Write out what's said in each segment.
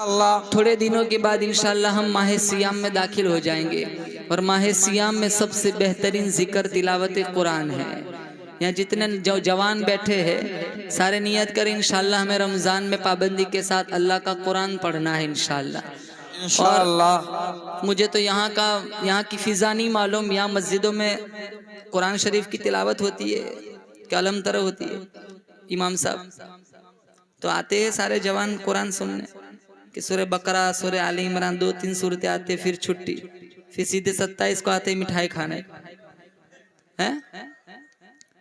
थोड़े दिनों के बाद इंशाअल्लाह हम माह सियाम में दाखिल हो जाएंगे और माह सियाम में सबसे बेहतरीन जिक्र तिलावत कुरान है। यहाँ जितने जवान बैठे हैं सारे नियत करें इंशाअल्लाह हमें रमज़ान में पाबंदी के साथ अल्लाह का कुरान पढ़ना है इंशाअल्लाह। और मुझे तो यहाँ की फिजा नहीं मालूम, यहाँ मस्जिदों में कुरान शरीफ की तिलावत होती है, कलम तरह होती है। इमाम साहब तो आते हैं सारे जवान कुरान सुनने कि सूरह बकरा, सूरह आले इमरान 2-3 सूरतें आते, फिर छुट्टी, फिर सीधे 27 को आते मिठाई खाने हैं।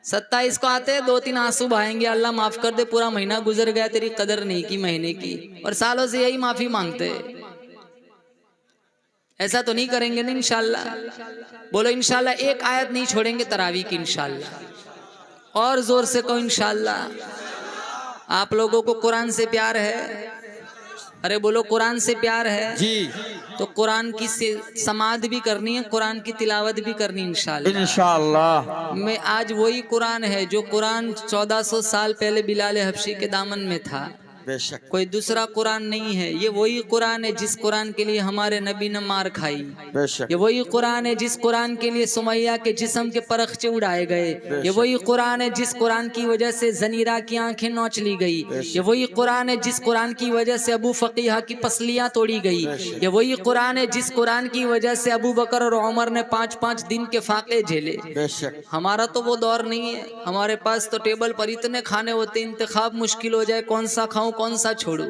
27 को आते 2-3 आंसू बहाएंगे, अल्लाह माफ कर दे पूरा महीना गुजर गया, तेरी कदर नहीं की महीने की, और सालों से यही माफी मांगते हैं। ऐसा तो नहीं करेंगे ना इंशाअल्लाह? बोलो इंशाअल्लाह। एक आयत नहीं छोड़ेंगे तरावी की इंशाअल्लाह। और जोर से कहो इंशाअल्लाह। आप लोगों को कुरान से प्यार है? अरे बोलो कुरान से प्यार है जी। तो कुरान की समाद भी करनी है, कुरान की तिलावत भी करनी इंशाअल्लाह। मैं आज वही कुरान है जो कुरान 1400 साल पहले बिलाल हबशी के दामन में था। बेशक कोई दूसरा कुरान नहीं है, ये वही कुरान है जिस कुरान के लिए हमारे नबी ने मार खाई। बेशक ये वही कुरान है जिस कुरान के लिए सुमैया के जिस्म के परखचे उड़ाए गए। ये वही कुरान है जिस कुरान की वजह से जनीरा की आंखें नोच ली गई। ये वही कुरान है जिस कुरान की वजह से अबू फकीहा की पसलियां तोड़ी गई। ये वही कुरान है जिस कुरान की वजह से अबू बकर और उमर ने 5-5 दिन के फाके झेले। बेशक हमारा तो वो दौर नहीं है, हमारे पास तो टेबल पर इतने खाने होते, इंतखाब मुश्किल हो जाए कौन सा खाऊं कौन सा छोड़ू।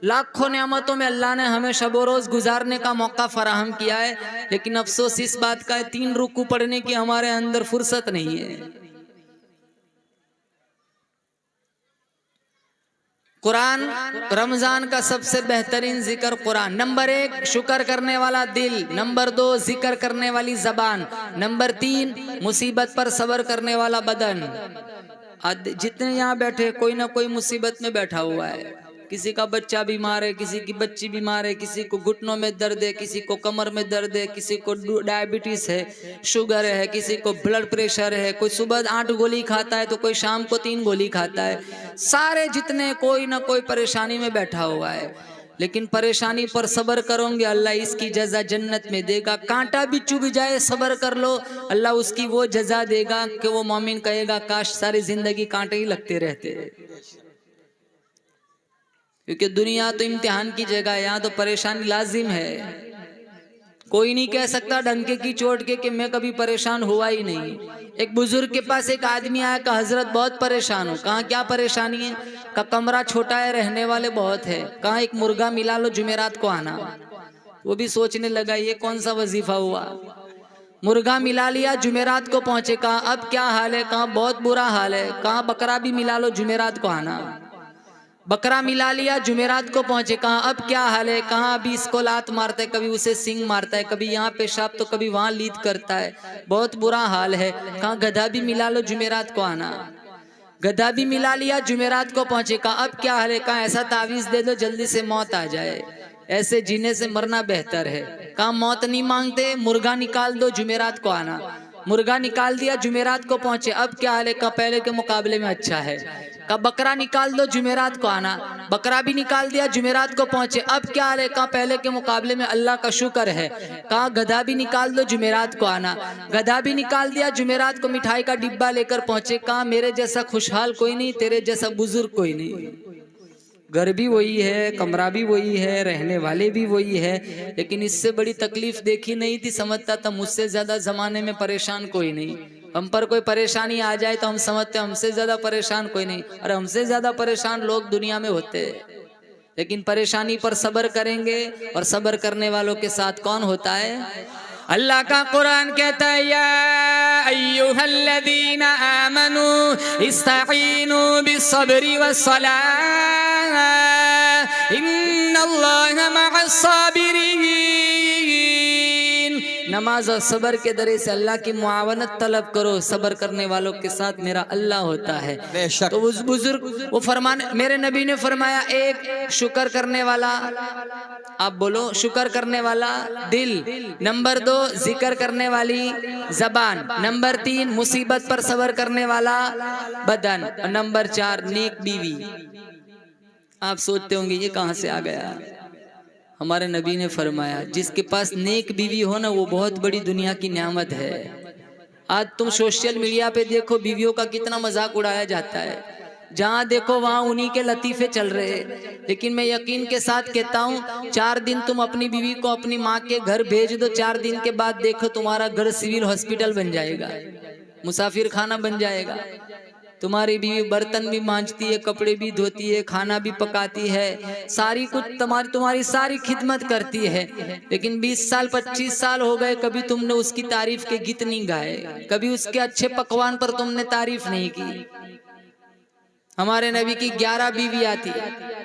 लाखों नेमतों में अल्लाह ने हमें शबो रोज गुजारने का मौका फराहम किया है, लेकिन अफसोस इस बात का है 3 रुकू पढ़ने की हमारे अंदर फुर्सत नहीं है। कुरान रमजान का सबसे बेहतरीन जिक्र कुरान। नंबर 1 शुक्र करने वाला दिल, नंबर 2 जिक्र करने वाली जबान, नंबर 3 मुसीबत पर सब्र करने वाला बदन। जितने यहाँ बैठे कोई ना कोई मुसीबत में बैठा हुआ है। किसी का बच्चा बीमार है, किसी की बच्ची बीमार है, किसी को घुटनों में दर्द है, किसी को कमर में दर्द है, किसी को डायबिटीज है, शुगर है, किसी को ब्लड प्रेशर है, कोई सुबह 8 गोली खाता है तो कोई शाम को 3 गोली खाता है। सारे जितने कोई ना कोई परेशानी में बैठा हुआ है, लेकिन परेशानी पर सब्र करोगे अल्लाह इसकी जजा जन्नत में देगा। कांटा भी चुभ जाए सब्र कर लो, अल्लाह उसकी वो जजा देगा कि वो मोमिन कहेगा काश सारी जिंदगी कांटे ही लगते रहते। क्योंकि दुनिया तो इम्तिहान की जगह है, यहाँ तो परेशानी लाजिम है। कोई नहीं कह सकता डंके की चोट के कि मैं कभी परेशान हुआ ही नहीं। एक बुजुर्ग के पास एक आदमी आया, कहा हजरत बहुत परेशान हो। कहा क्या परेशानी है? का कमरा छोटा है, रहने वाले बहुत है। कहा एक मुर्गा मिला लो, जुमेरात को आना। वो भी सोचने लगा ये कौन सा वजीफा हुआ। मुर्गा मिला लिया, जुमेरात को पहुंचे। कहा अब क्या हाल है? कहा बहुत बुरा हाल है। कहा बकरा भी मिला लो, जुमेरात को आना। बकरा मिला लिया, जुमेरात को पहुंचे। कहा अब क्या हाल है? कहा अभी इसको लात मारता है, कभी उसे सिंग मारता है, कभी यहाँ पेशाब तो कभी वहां लीद करता है, बहुत बुरा हाल है। कहा गधा भी मिला लो, जुमेरात को आना। गधा भी मिला लिया, जुमेरात को पहुंचे। कहा अब क्या हाल है? कहा ऐसा तावीज दे दो जल्दी से मौत आ जाए, ऐसे जीने से मरना बेहतर है। कहा मौत नहीं मांगते, मुर्गा निकाल दो, जुमेरात को आना। मुर्गा निकाल दिया, जुमेरात को पहुंचे। अब क्या हाल है? कहा पहले के मुकाबले में अच्छा है। कहा बकरा निकाल दो, जुमेरात को आना। बकरा भी निकाल दिया, जुमेरात को पहुंचे। अब क्या हाल है? कहा पहले के मुकाबले में अल्लाह का शुक्र है। कहा गधा भी निकाल दो, जुमेरात को आना। गधा भी निकाल दिया, जुमेरात को मिठाई का डिब्बा लेकर पहुंचे। कहा मेरे जैसा खुशहाल कोई नहीं, तेरे जैसा बुजुर्ग कोई नहीं। घर भी वही है, कमरा भी वही है, रहने वाले भी वही है, लेकिन इससे बड़ी तकलीफ देखी नहीं थी। समझता था मुझसे ज्यादा जमाने में परेशान कोई नहीं। हम पर कोई परेशानी आ जाए तो हम समझते हमसे ज्यादा परेशान कोई नहीं। और हमसे ज्यादा परेशान लोग दुनिया में होते हैं, लेकिन परेशानी पर सब्र करेंगे, और सब्र करने वालों के साथ कौन होता है? अल्लाह का कुरान कहता है या अय्युहल्लज़ीना आमनू इस्तईनू बिस्सब्रि वस्सलाह इन्नल्लाहा मअस्साबिरीन। नमाज और सब्र के दरे से अल्लाह की मुआवनत तलब करो, सब्र करने वालों के साथ मेरा अल्लाह होता है। तो उस बुजुर्ग वो फरमाने, मेरे नबी ने फरमाया एक शुक्र करने वाला, आप बोलो शुक्र करने वाला दिल, नंबर 2 जिक्र करने वाली जबान, नंबर 3 मुसीबत पर सब्र करने वाला बदन, और नंबर 4 नेक बीवी। आप सोचते होंगे ये कहाँ से आ गया। हमारे नबी ने फरमाया जिसके पास नेक बीवी हो ना वो बहुत बड़ी दुनिया की नेमत है। आज तुम सोशल मीडिया पे देखो बीवियों का कितना मजाक उड़ाया जाता है, जहाँ देखो वहाँ उन्हीं के लतीफे चल रहे हैं। लेकिन मैं यकीन के साथ कहता हूँ 4 दिन तुम अपनी बीवी को अपनी माँ के घर भेज दो, 4 दिन के बाद देखो तुम्हारा घर सिविल हॉस्पिटल बन जाएगा, मुसाफिर खाना बन जाएगा। तुम्हारी बीवी बर्तन भी मांजती है, कपड़े भी धोती है, खाना भी पकाती है, सारी कुछ तुम्हारी सारी खिदमत करती है। लेकिन 20 साल 25 साल हो गए कभी तुमने उसकी तारीफ के गीत नहीं गाए, कभी उसके अच्छे पकवान पर तुमने तारीफ नहीं की। हमारे नबी की 11 बीवियां थी,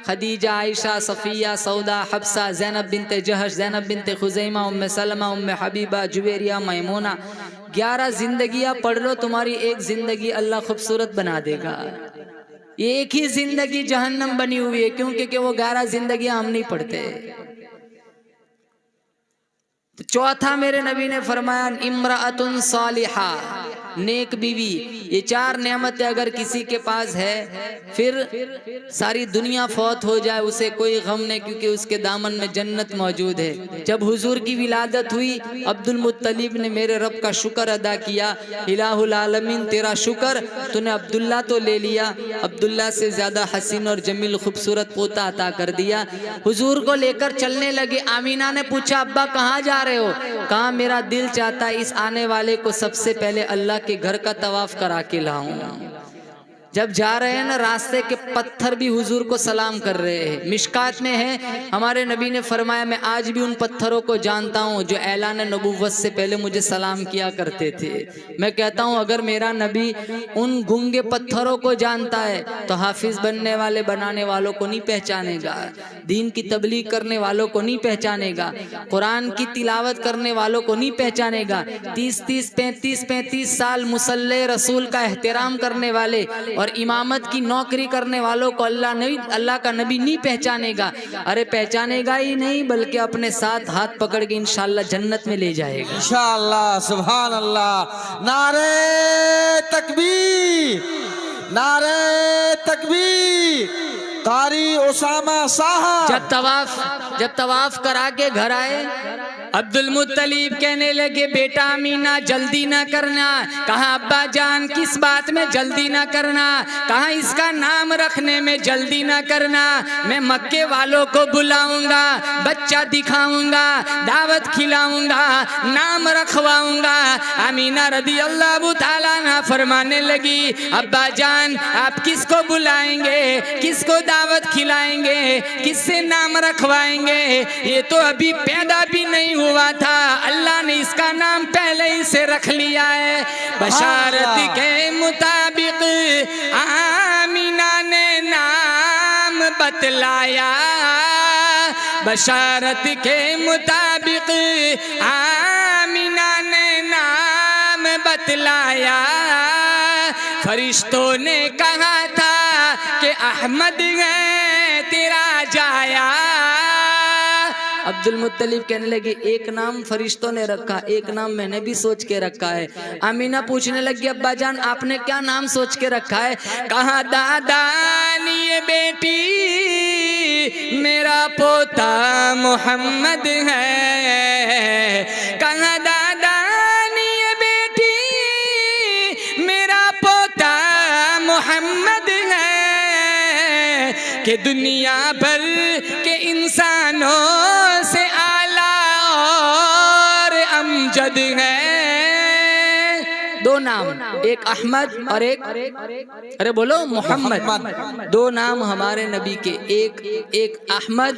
खदीजा, आयशा, सफिया, सौदा, हफ्सा, ज़ैनब बिनते जहश, ज़ैनब बिनते खुज़ैमा, उम्मे सलमा, उम्मे हबीबा, जुवेरिया, मैमूना। 11 जिंदगियां पढ़ लो, तुम्हारी एक जिंदगी अल्लाह खूबसूरत बना देगा। एक ही जिंदगी जहन्नम बनी हुई है, क्योंकि वो 11 जिंदगियां हम नहीं पढ़ते। तो चौथा मेरे नबी ने फरमाया इम्राअतुन सालिहा, नेक बीवी। ये 4 नेमतें अगर किसी के पास है फिर सारी दुनिया फौत हो जाए उसे कोई गम नहीं, क्योंकि उसके दामन में जन्नत मौजूद है। जब हुजूर की विलादत हुई अब्दुल मुत्तलिब ने मेरे रब का शुक्र अदा किया, इलाहुल आलमीन तेरा शुक्र, तूने अब्दुल्ला तो ले लिया, अब्दुल्ला से ज्यादा हसीन और जमील खूबसूरत पोता अता कर दिया। हुजूर को लेकर चलने लगे। आमीना ने पूछा अब्बा कहाँ जा रहे हो? कहा मेरा दिल चाहता है इस आने वाले को सबसे पहले अल्लाह के घर का तवाफ करा के लाऊं। जब जा रहे हैं ना रास्ते के पत्थर भी हुजूर को सलाम कर रहे हैं। मिशकात में है हमारे नबी ने फरमाया मैं आज भी उन पत्थरों को जानता हूँ जो ऐलान नबूवत से पहले मुझे सलाम किया करते थे। मैं कहता हूँ अगर मेरा नबी उन गूंगे पत्थरों को जानता है तो हाफिज बनने वाले बनाने वालों को नहीं पहचानेगा, दीन की तबलीग करने वालों को नहीं पहचानेगा, कुरान की तिलावत करने वालों को नहीं पहचानेगा। 30-30, 35-35 साल मुसल्ले रसूल का एहतराम करने वाले और इमामत की नौकरी करने वालों को अल्लाह का नबी नहीं पहचानेगा। अरे पहचानेगा ही नहीं बल्कि अपने साथ हाथ पकड़ के इंशाअल्लाह जन्नत में ले जाएगा इंशाअल्लाह। सुभान अल्लाह। नारे तकबीर, नारे तकबीर। कारी उसामा साहब जब तवाफ करा के घर आए अब्दुल मुत्तलिब कहने लगे बेटा अमीना जल्दी ना करना। कहा अब्बा जान किस बात में जल्दी ना करना? कहा इसका नाम रखने में जल्दी ना करना, मैं मक्के वालों को बुलाऊंगा, बच्चा दिखाऊंगा, दावत खिलाऊंगा, नाम रखवाऊंगा। अमीना रदी अल्लाह ताला ना फरमाने लगी अब्बा जान आप किसको बुलाएंगे, किसको दावत खिलाएंगे, किससे नाम रखवाएंगे? ये तो अभी पैदा भी नहीं हुआ था, अल्लाह ने इसका नाम पहले ही से रख लिया है। बशारत के मुताबिक आमीना ने नाम बतलाया, बशारत के मुताबिक आमीना ने नाम बतलाया। फरिश्तों ने कहा था कि अहमद है तेरा जाया। अब्दुल मुत्तलिब कहने लगे एक नाम फरिश्तों ने रखा, एक नाम मैंने भी सोच के रखा है। आमीना पूछने लगी अब्बा जान आपने क्या नाम सोच के रखा है? कहा दादा ये बेटी मेरा पोता मोहम्मद है। कहा दादा ये बेटी मेरा पोता मोहम्मद है कि दुनिया भर के इंसानों से आला और अमजद है। 2 नाम, एक अहमद और एक अरे बोलो मोहम्मद। 2 नाम हमारे नबी के, एक अहमद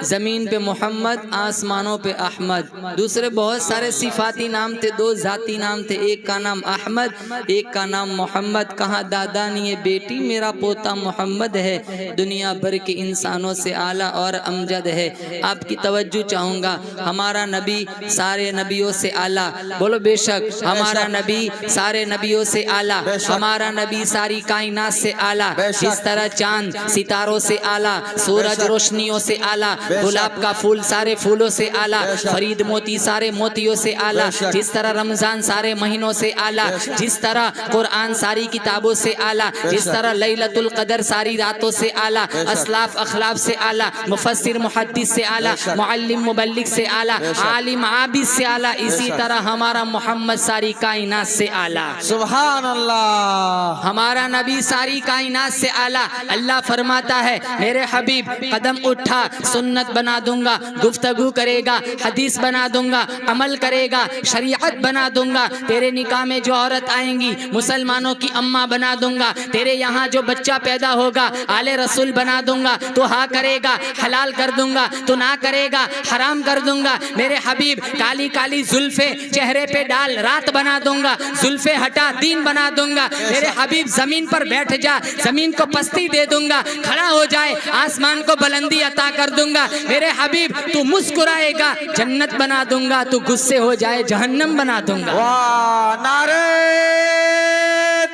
जमीन पे मोहम्मद, आसमानों पे अहमद। दूसरे बहुत सारे सिफाती नाम थे, 2 जाती नाम थे, एक का नाम अहमद, एक का नाम मोहम्मद। कहा दादा ने ये बेटी मेरा पोता मोहम्मद है, दुनिया भर के इंसानों से आला और अमजद है। आपकी तवज्जो चाहूँगा, हमारा नबी सारे नबियों से आला, बोलो बेशक हमारा नबी सारे नबियों से आला, हमारा नबी सारी कायनात से आला। जिस तरह चांद सितारों से आला, सूरज रोशनियों से आला, गुलाब का फूल सारे फूलों से आला, फरीद मोती सारे मोतियों से आला। जिस तरह रमजान सारे महीनों से आला, जिस तरह कुरान सारी किताबों से आला, जिस तरह लैलतुल कदर सारी रातों से आला, असलाफ अखलाफ से आला, मुफस्सिर मुहद्दिस से आला, मुअल्लिम मुबल्लिग से आला, आलिम आबिद से आला, इसी तरह हमारा मोहम्मद सारी कायनात से आला। सुभान अल्लाह। हमारा नबी सारी कायनात से आला। अल्लाह फरमाता है मेरे हबीब कदम उठा सुन्नत बना दूंगा, गुफ्तगू करेगा हदीस बना दूंगा, अमल करेगा शरीयत बना दूंगा। तेरे निकाह में जो औरत आएंगी मुसलमानों की अम्मा बना दूंगा। तेरे यहाँ जो बच्चा पैदा होगा आले रसूल बना दूंगा। तो हाँ करेगा हलाल कर दूंगा, तो ना करेगा हराम कर दूंगा। मेरे हबीब काली काली जुल्फे चेहरे पे डाल रात बना दूंगा, जुल्फे हटा दिन बना दूंगा। मेरे हबीब जमीन पर बैठ जा, जमीन को पस्ती दे दूंगा, खड़ा हो जाए आसमान को बुलंदी अता कर दूंगा। मेरे हबीब तू मुस्कुराएगा जन्नत बना दूंगा, तू गुस्से हो जाए जहन्नम बना दूंगा। वाह, नारे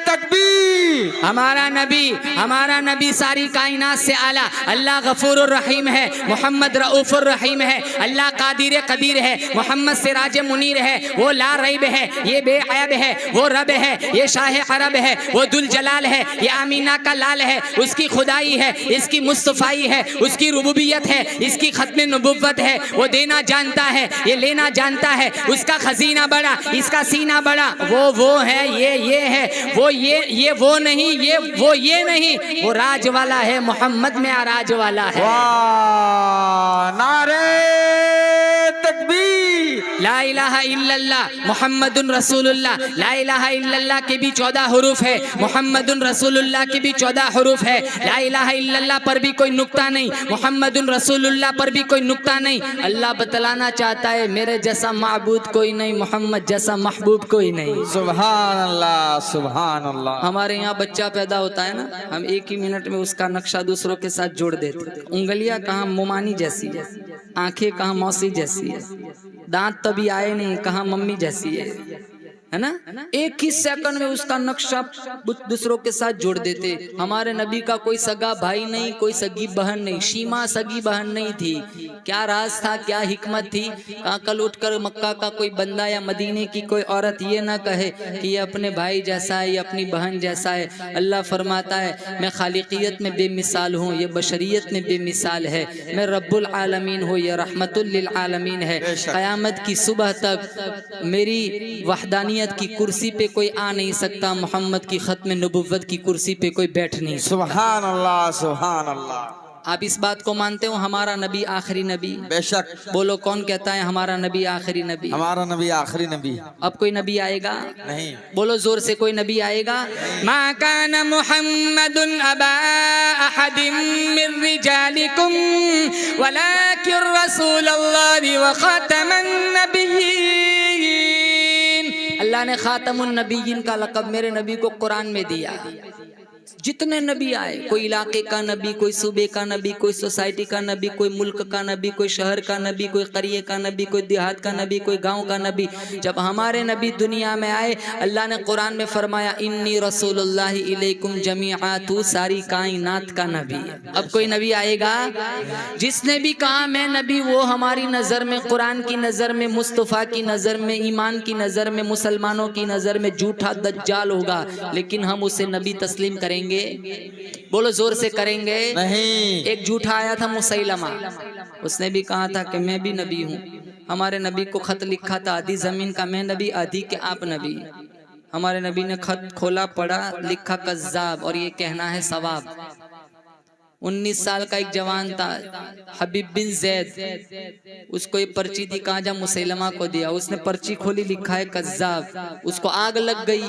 तकबीर। हमारा नबी सारी कायनात से आला। अल्लाह गफूरुर रहीम है, मोहम्मद रऊफुर रहीम है। अल्लाह कादिर कदीर है, मोहम्मद सिराज मुनीर है। वो ला रैब है, ये बेअयब है। वो रब है, ये शाह अरब है। वो दुल जलाल है, ये आमीना का लाल है। उसकी खुदाई है, इसकी मुस्तफाई है, उसकी रुबूबियत है, इसकी खत्म नबुव्वत है। वो देना जानता है, ये लेना जानता है। उसका खजीना बड़ा, इसका सीना बड़ा। वो है, ये है। ये वो नहीं, ये नहीं। वो राज वाला है, मोहम्मद में आराज वाला है। वाह, नारे तकबीर। ला इलाहा इल्लल्लाह मुहम्मदुन रसूलुल्लाह। ला इलाहा इल्लल्लाह के भी 14 हरूफ है, मुहम्मदुन रसूलुल्लाह के भी 14 हरूफ है। ला इलाहा इल्लल्लाह पर भी कोई नुक्ता नहीं, मुहम्मदुन रसूलुल्लाह पर भी कोई नुक्ता नहीं। अल्लाह बतलाना चाहता है मेरे जैसा माबूद कोई नहीं, मोहम्मद जैसा महबूब कोई नहीं। सुभान अल्लाह, सुभान अल्लाह। हमारे यहाँ बच्चा पैदा होता है ना, हम एक ही मिनट में उसका नक्शा दूसरों के साथ जोड़ देते। उंगलियां कहाँ मोमानी जैसी है, आंखें कहाँ मौसी जैसी है, दांत तभी आए नहीं कहाँ मम्मी जैसी है ना। एक ही सेकंड में उसका नक्शा दूसरों के साथ जोड़ देते। हमारे नबी का कोई सगा भाई नहीं, कोई सगी बहन नहीं। शीमा सगी बहन नहीं थी। क्या राज था, क्या हिकमत थी। कल उठकर मक्का का कोई बंदा या मदीने की कोई औरत ये ना कहे कि ये अपने भाई जैसा है, ये अपनी बहन जैसा है। अल्लाह फरमाता है मैं खालिकियत में बेमिसाल हूँ, ये बशरियत में बेमिसाल है। मैं रब्बुल आलमीन हूँ, ये रहमतुल लिल आलमीन है। क़यामत की सुबह तक मेरी वहदानी की कुर्सी पे कोई आ नहीं सकता, मोहम्मद की खत्म नबुव्वत की कुर्सी पे कोई बैठ नहीं सकता। सुभान अल्लाह, सुभान अल्लाह। आप इस बात को मानते हो हमारा नबी आखिरी नबी? बेशक। बोलो कौन कहता है हमारा नबी आखिरी नबी? हमारा नबी आखिरी नबी। अब कोई नबी आएगा? नहीं। बोलो जोर से, कोई नबी आएगा? मा काना मुहम्मदुन अबा अहदिम मिन रिजालिकुम वलाकिन रसूलुल्लाहि व खातमन नबिय्यीन। अल्लाह ने खातमुन नबीयीन का लक़ब मेरे नबी को कुरान में दिया। जितने नबी आए, कोई इलाके का नबी, कोई सूबे का नबी, कोई सोसाइटी का नबी, कोई मुल्क का नबी, कोई शहर का नबी, कोई करिए का नबी, कोई देहात का नबी, कोई गांव का नबी। जब हमारे नबी दुनिया में आए अल्लाह ने कुरान में फरमाया इन्नी रसूलुल्लाहि इलैकुम जमीआ, तू सारी कायनात का नबी। अब कोई नबी आएगा? जिसने भी कहा मैं नबी, वो हमारी नज़र में, कुरान की नज़र में, मुस्तफ़ा की नज़र में, ईमान की नज़र में, मुसलमानों की नज़र में झूठा दज्जाल होगा। लेकिन हम उसे नबी तस्लीम करेंगे? बोलो जोर से, करेंगे? नहीं। एक झूठा आया था मुसैलमा, उसने भी कहा था कि मैं भी नबी हूँ। हमारे नबी को खत लिखा था आधी जमीन का मैं नबी, आधी के आप नबी। हमारे नबी ने खत खोला, पढ़ा, लिखा कज़्ज़ाब और ये कहना है सवाब। 19 साल का एक जवान था हबीब बिन जैद, उसको ये पर्ची दी, कहा जा मुसैलमा को दिया। उसने पर्ची खोली, लिखा है कज़्ज़ाब। उसको आग लग गई।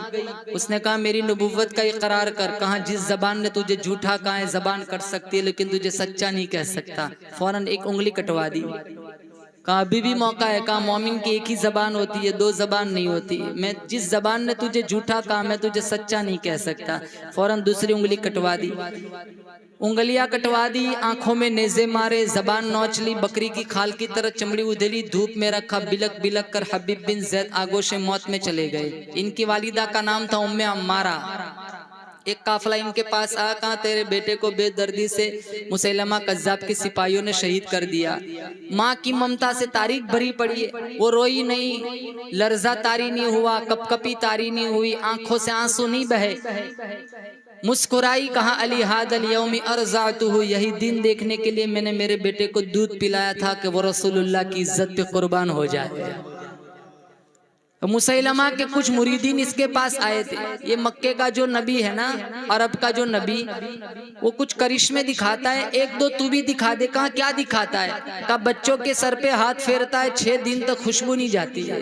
उसने कहा मेरी नबुव्वत का इकरार कर। कहा जिस जबान ने तुझे झूठा कहा है जबान कर सकती है, लेकिन तुझे सच्चा नहीं कह सकता। फौरन एक उंगली कटवा दी। कहा अभी भी मौका है। कहा मोमिन की एक ही जबान होती है, 2 जबान नहीं होती। मैं जिस जबान ने तुझे झूठा कहा मैं तुझे सच्चा नहीं कह सकता। फौरन दूसरी उंगली कटवा दी। उंगलियां कटवा दी, आंखों में नेज़े मारे, जबान नोच ली, बकरी की खाल की तरह चमड़ी उधेली, धूप में रखा, बिलक बिलक कर हबीब बिन ज़ैद आगोश मौत में चले गए। इनकी वालिदा का नाम था उम्मे अम्मारा। एक काफिला इनके पास आया, कहा तेरे बेटे को बेदर्दी से मुसैलमा कज्जाब के सिपाहियों ने शहीद कर दिया। माँ की ममता से तारीख भरी पड़ी है, वो रोई नहीं, लर्जा तारी नहीं हुआ, कपकपी तारी नहीं हुई, आंखों से आंसू नहीं बहे, मुस्कुराई, कहा अली हादल यौमी अर्ज़अतुहु, यही दिन देखने के लिए मैंने मेरे बेटे को दूध पिलाया था कि वो रसूलुल्लाह की इज्जत पे कुर्बान हो जाए। मुसैलमा के कुछ मुरीदीन इसके पास आए थे। ये मक्के का जो नबी है ना, अरब का जो नबी, वो कुछ करिश्मे दिखाता है, एक दो तू भी दिखा दे। कहा क्या दिखाता है? कहा बच्चों के सर पे हाथ फेरता है, 6 दिन तक खुशबू नहीं जाती है।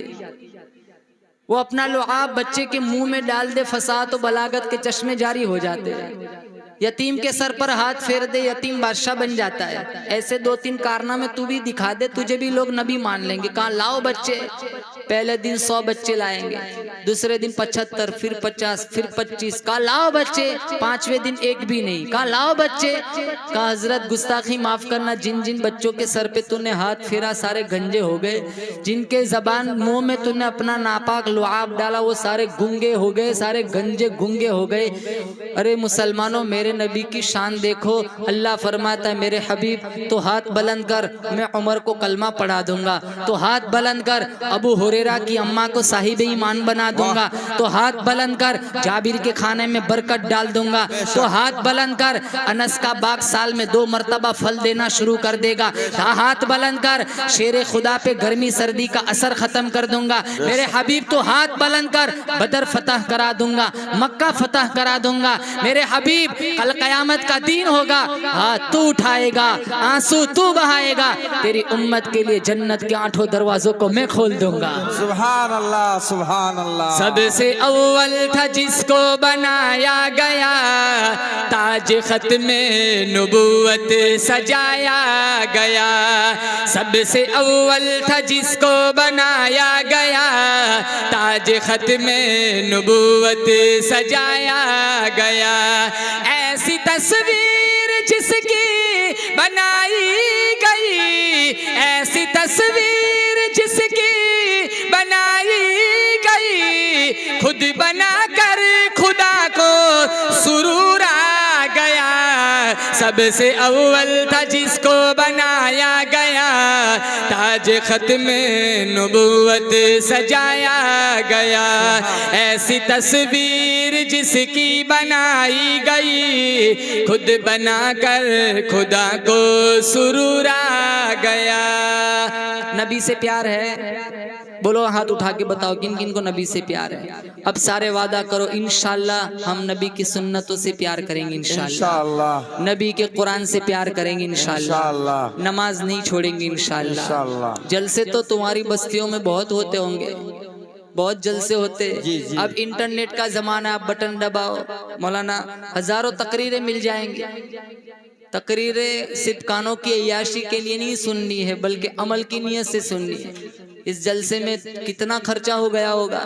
वो अपना लुआब बच्चे के मुंह में डाल दे, फसाद तो बलागत के चश्मे जारी हो जाते हैं। यतीम के सर पर हाथ फेर दे, यतीम बादशाह बन जाता है। ऐसे 2-3 कारनामे तू भी दिखा दे, तुझे भी लोग नबी मान लेंगे। कहा लाओ बच्चे, पहले दिन 100 बच्चे लाएंगे, दूसरे दिन 75, फिर 50, फिर 25। कहा लाओ बच्चे, 5वें दिन एक भी नहीं। कहा लाओ बच्चे। कहा हजरत गुस्ताखी माफ करना, जिन जिन बच्चों के सर पे तूने हाथ फेरा सारे गंजे हो गए, जिनके जबान मुंह में तूने अपना नापाक लुआब डाला वो सारे गुंगे हो गए, सारे गंजे गुंगे हो गए। अरे मुसलमानों, मेरे नबी की शान देखो। अल्लाह फरमाता है मेरे हबीब तो हाथ बुलंद कर, मैं उमर को कलमा पढ़ा दूंगा। तो हाथ बुलंद कर, अबू हुरैरा की अम्मा को साहिब ईमान बना दूंगा। तो हाथ बुलंद कर, जाबिर के खाने में बरकत डाल दूंगा। तो हाथ बुलंद कर, अनस का बाग साल में 2 मरतबा फल देना शुरू कर देगा। हाथ बुलंद कर, शेरे खुदा पे गर्मी सर्दी का असर खत्म कर दूंगा। मेरे हबीब तो हाथ बुलंद कर, बदर फतह करा दूंगा, मक्का फतह करा दूंगा। मेरे हबीब कल कयामत का दिन होगा, हाथ तू उठाएगा, आंसू तू बहाएगा, तेरी उम्मत के लिए जन्नत के 8 दरवाजों को मैं खोल दूंगा। सुभान अल्लाह, सुभान अल्लाह। सबसे अव्वल था जिसको बनाया गया, ताज खत में नुबुवत सजाया गया। सबसे अव्वल था जिसको बनाया गया, ताज खत में नुबुवत सजाया गया। ऐसी तस्वीर जिसकी बनाई गई, ऐसी तस्वीर जिसकी बनाई गई, खुद बनाकर खुदा को सुरूर आ गया। सबसे अव्वल था जिसको बनाया गया, ताज खत में नुबुव्वत सजाया गया। ऐसी तस्वीर जिसकी बनाई गई, खुद बनाकर खुदा को सुरूर आ गया। नबी से प्यार है? बोलो हाथ उठा के बताओ किन किन को नबी से प्यार है। अब सारे वादा करो इंशाल्लाह हम नबी की सुन्नतों से प्यार करेंगे, इंशाल्लाह नबी के कुरान से प्यार करेंगे, इंशाल्लाह नमाज नहीं छोड़ेंगे, इंशाल्लाह। जलसे तो तुम्हारी बस्तियों में बहुत होते होंगे, बहुत जलसे होते। अब इंटरनेट का जमाना, आप बटन दबाओ, मौलाना हजारों तकरीरें मिल जाएंगी। तकरीरें सिर्फ कानों की अय्याशी के लिए नहीं सुननी है, बल्कि अमल की नीयत से सुननी है। इस जलसे में कितना खर्चा हो गया होगा,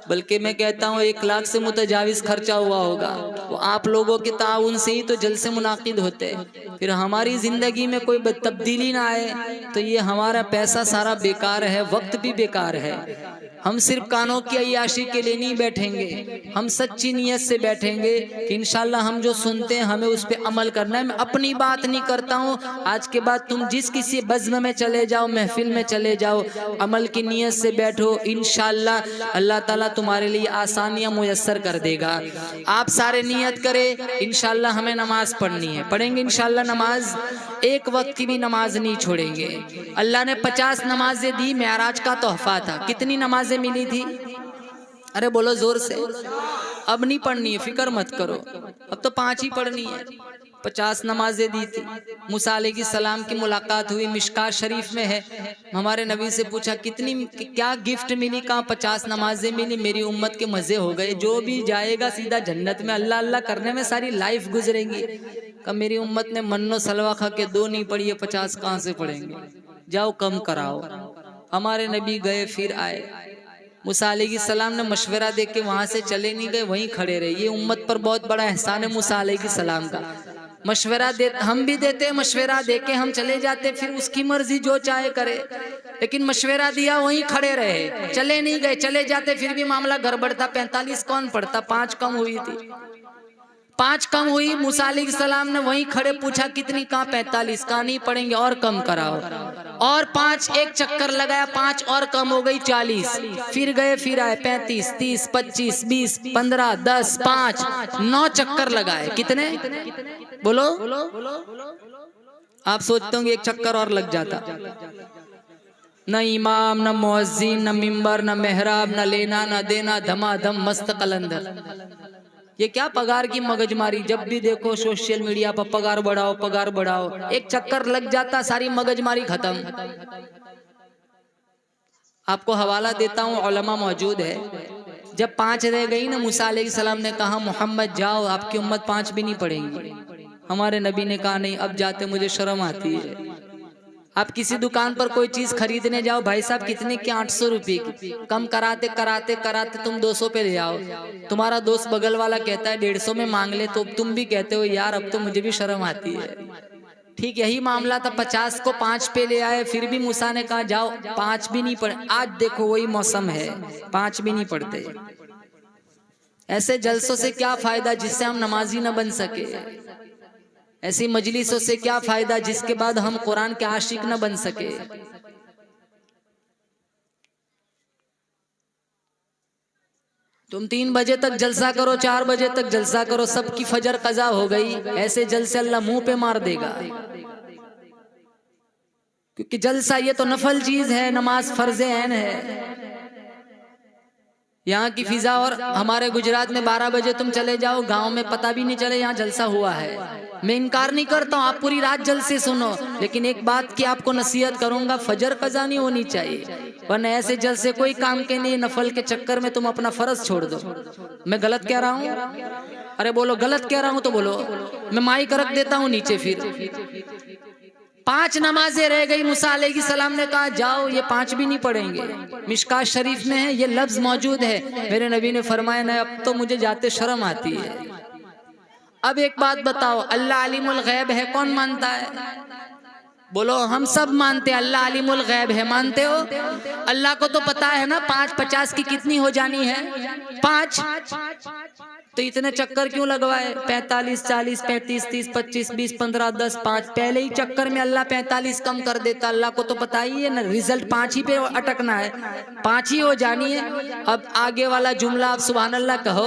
बल्कि मैं कहता हूँ 1 लाख से मुतजाविज खर्चा हुआ होगा। वो आप लोगों के ताउन से ही तो जलसे मुनाकिद होते हैं। फिर हमारी जिंदगी में कोई तब्दीली ना आए तो ये हमारा पैसा सारा बेकार है, वक्त भी बेकार है। हम सिर्फ कानों की अय्याशी के लिए नहीं बैठेंगे, हम सच्ची नीयत से बैठेंगे कि इंशाल्लाह हम जो सुनते हैं हमें उस पर अमल करना है। मैं अपनी बात नहीं करता हूँ, आज के बाद तुम जिस किसी बज़्म में चले जाओ, महफिल में चले जाओ, अमल की नीयत से बैठो, इंशाल्लाह अल्लाह ताला तुम्हारे लिए आसानियां मुयस्सर कर देगा। आप सारे नियत करें, इंशाल्लाह हमें नमाज पढ़नी है, पढ़ेंगे इंशाल्लाह नमाज, 1 वक्त की भी नमाज नहीं छोड़ेंगे। अल्लाह ने 50 नमाजें दी, मेराज का तोहफा था। कितनी नमाजें मिली थी? अरे बोलो जोर से। अब नहीं पढ़नी है, फिक्र मत करो, अब तो 5 ही पढ़नी है। 50 नमाजें दी थी। मूसा अलैहिस्सलाम की मुलाकात हुई, मिशकात शरीफ में है। हमारे नबी से पूछा कितनी क्या गिफ्ट मिली? कहाँ 50 नमाजें मिली। मेरी उम्मत के मजे हो गए, जो भी जाएगा सीधा जन्नत में, अल्लाह अल्लाह करने में सारी लाइफ गुजरेंगी। कब मेरी उम्मत ने मन्नो सलवा खा के 2 नहीं पढ़ी है, 50 कहाँ से पढ़ेंगे? जाओ कम कराओ। हमारे नबी गए, फिर आए। मूसा अलैहिस्सलाम ने मशवरा दे के वहां से चले नहीं गए, वहीं खड़े रहे। ये उम्मत पर बहुत बड़ा एहसान है मूसा अलैहिस्सलाम का। मशवरा दे, हम भी देते, मशवरा देके हम चले जाते, फिर उसकी मर्जी जो चाहे करे। लेकिन मशवरा दिया वहीं खड़े रहे, चले नहीं गए, चले जाते फिर भी मामला गड़बड़ था। 45 कौन पढ़ता, 5 कम हुई थी, 5 कम हुई। मूसा अलैहिस्सलाम ने वहीं खड़े पूछा कितनी, कहाँ 45, कहाँ नहीं पढ़ेंगे और कम कराओ, और 5 एक चक्कर लगाया, 5 और कम हो गई 40, फिर गए फिर आए 35, 30, 25, 20, 15, 10, 5, 9 चक्कर लगाए। कितने बोलो? आप सोचते होंगे एक चक्कर और लग जाता। न इमाम, न मुअज्जिन, न मिंबर, न मेहराब, न लेना न देना, धमाधम मस्त कलंदर। ये क्या पगार की मगजमारी, जब भी देखो सोशल मीडिया पर पगार बढ़ाओ, पगार बढ़ाओ। एक चक्कर लग जाता, सारी मगजमारी खत्म। आपको हवाला देता हूँ, उलमा मौजूद है। जब 5 रह गई ना, मूसा अलैहिस्सलाम ने कहा मोहम्मद जाओ, आपकी उम्मत 5 भी नहीं पढ़ेंगी। हमारे नबी ने कहा नहीं, अब जाते मुझे शर्म आती है। आप किसी दुकान पर कोई चीज खरीदने जाओ, भाई साहब कितने की, 800 रुपये की, कम कराते कराते कराते तुम 200 पे ले आओ। तुम्हारा दोस्त बगल वाला कहता है 150 में मांग ले, तो तुम भी कहते हो यार अब तो मुझे भी शर्म आती है। ठीक यही मामला था, 50 को 5 पे ले आए, फिर भी मूसा ने कहा जाओ, 5 भी नहीं पढ़े। आज देखो वही मौसम है, 5 भी नहीं पढ़ते। ऐसे जलसों से क्या फायदा जिससे हम नमाजी न बन सके? ऐसी मजलिसों से क्या फायदा जिसके बाद हम कुरान के आशिक न बन सके? तुम 3 बजे तक जलसा करो, 4 बजे तक जलसा करो, सबकी फजर कजा हो गई, ऐसे जलसे अल्लाह मुंह पे मार देगा। क्योंकि जलसा ये तो नफल चीज है, नमाज फर्ज ऐन है। यहाँ की फिजा और हमारे गुजरात में 12 बजे तुम चले जाओ, गांव में पता भी नहीं चले यहाँ जलसा हुआ है। मैं इनकार नहीं करता हूँ, आप पूरी रात जलसे सुनो, लेकिन एक बात की आपको नसीहत करूंगा, फजर कजा नहीं होनी चाहिए, वरना ऐसे जलसे कोई काम के नहीं, नफल के चक्कर में तुम अपना फर्ज छोड़ दो। मैं गलत कह रहा हूँ? अरे बोलो गलत कह रहा हूँ तो बोलो, मैं माइक रख देता हूँ नीचे। फिर 5 नमाजें रह गई, मूसा अलैहिस्सलाम ने कहा जाओ, ये 5 भी नहीं पढ़ेंगे। मिशकात शरीफ में है, ये लफ्ज मौजूद है। मेरे नबी ने फरमाया ना, अब तो मुझे जाते शर्म आती है। अब एक बात बताओ, अल्लाह अलीमुल गैब है, कौन मानता है? बोलो, हम सब मानते हैं अल्लाह अलीमुल गैब है। मानते हो? अल्लाह को तो पता है ना 5 50 की कितनी हो जानी है, 5। तो इतने चक्कर क्यों लगवाए? 45, 40, 35, 30, 25, 20, 15, 10, 5। पहले ही चक्कर में अल्लाह 45 कम कर देता। अल्लाह को तो पता ही है ना, रिजल्ट 5 ही पे अटकना है, 5 ही हो जानी है। अब आगे वाला जुमला आप सुभान अल्लाह कहो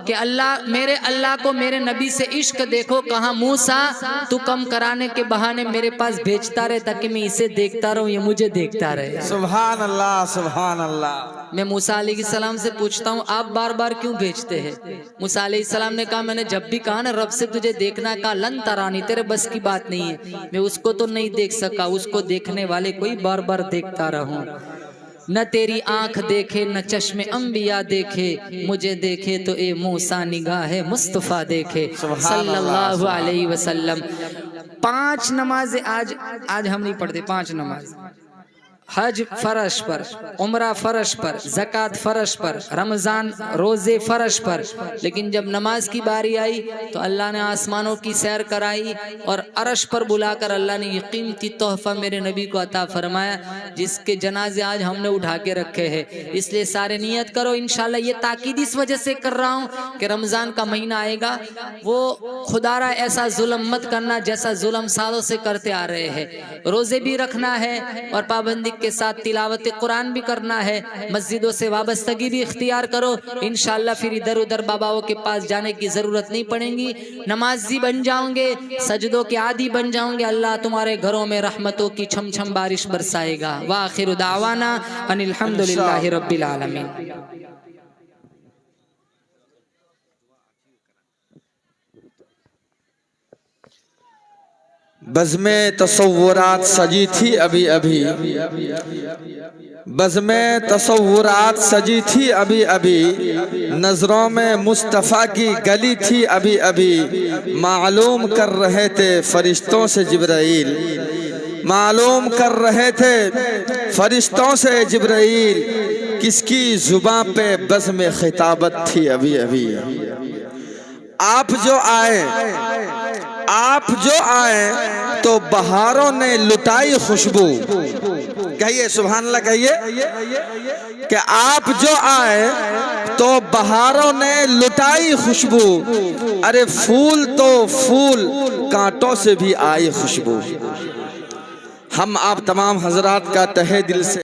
कि अल्लाह को मेरे नबी से इश्क देखो, कहा मूसा तू कम कराने के बहाने मेरे पास भेजता रहे ताकि मैं इसे देखता रहूं, ये मुझे देखता रहे। सुभान अल्लाह, सुभान अल्लाह। मैं मूसा अलैहिस्सलाम से पूछता हूँ, आप बार बार क्यों भेजते हैं? मूसा अलैहिस्सलाम ने कहा, मैंने जब भी कहा ना रब से तुझे देखना का, लन तरानी, तेरे बस की बात नहीं है। मैं उसको तो नहीं देख सका, उसको देखने वाले कोई बार बार देखता रहूं। न तेरी आंख देखे न चश्मे अंबिया देखे, मुझे देखे तो ए मूसा निगाहे मुस्तफा देखे सल्लल्लाहु अलैहि वसल्लम। 5 नमाजें आज हम नहीं पढ़ते। 5 नमाज, हज फर्श पर, उम्रा फर्श पर, ज़कात फर्श पर, रमज़ान रोज़े फर्श पर। लेकिन जब नमाज की बारी आई तो अल्लाह ने आसमानों की सैर कराई और अर्श पर बुलाकर अल्लाह ने ये कीमती तोहफ़ा मेरे नबी को अता फरमाया, जिसके जनाजे आज हमने उठा के रखे हैं। इसलिए सारे नियत करो इंशाल्लाह। ये ताकीद इस वजह से कर रहा हूँ कि रमज़ान का महीना आएगा, वो खुदारा ऐसा जुल्म मत करना जैसा जुल्म सालों से करते आ रहे हैं। रोज़े भी रखना है और पाबंदी के साथ तिलावत कुरान भी करना है। मस्जिदों से वाबस्तगी भी इख्तियार करो इंशाल्लाह। फिर इधर उधर बाबाओं के पास जाने की जरूरत नहीं पड़ेगी। नमाजी बन जाओगे, सजदों के आदी बन जाओगे। अल्लाह तुम्हारे घरों में रहमतों की छम छम बारिश बरसाएगा। व आखिरु दावाना अनिल हम्दुलिल्लाहि रब्बिल आलमीन। बज़्मे तसव्वुरात सजी थी अभी अभी, बज़्मे तसव्वुरात सजी थी अभी अभी, नजरों में मुस्तफ़ा की गली थी अभी अभी। मालूम कर रहे थे फरिश्तों से जिब्राइल, मालूम कर रहे थे फरिश्तों से जिब्राइल, किसकी जुबान पे बज़्मे खिताबत थी अभी अभी। आप जो आए, आप जो आए तो बहारों ने लुटाई खुशबू। कहिए सुभान अल्लाह, कहिए कि आप जो आए तो बहारों ने लुटाई खुशबू। अरे फूल तो फूल, कांटों से भी आई खुशबू। हम आप तमाम हजरात का तहे दिल से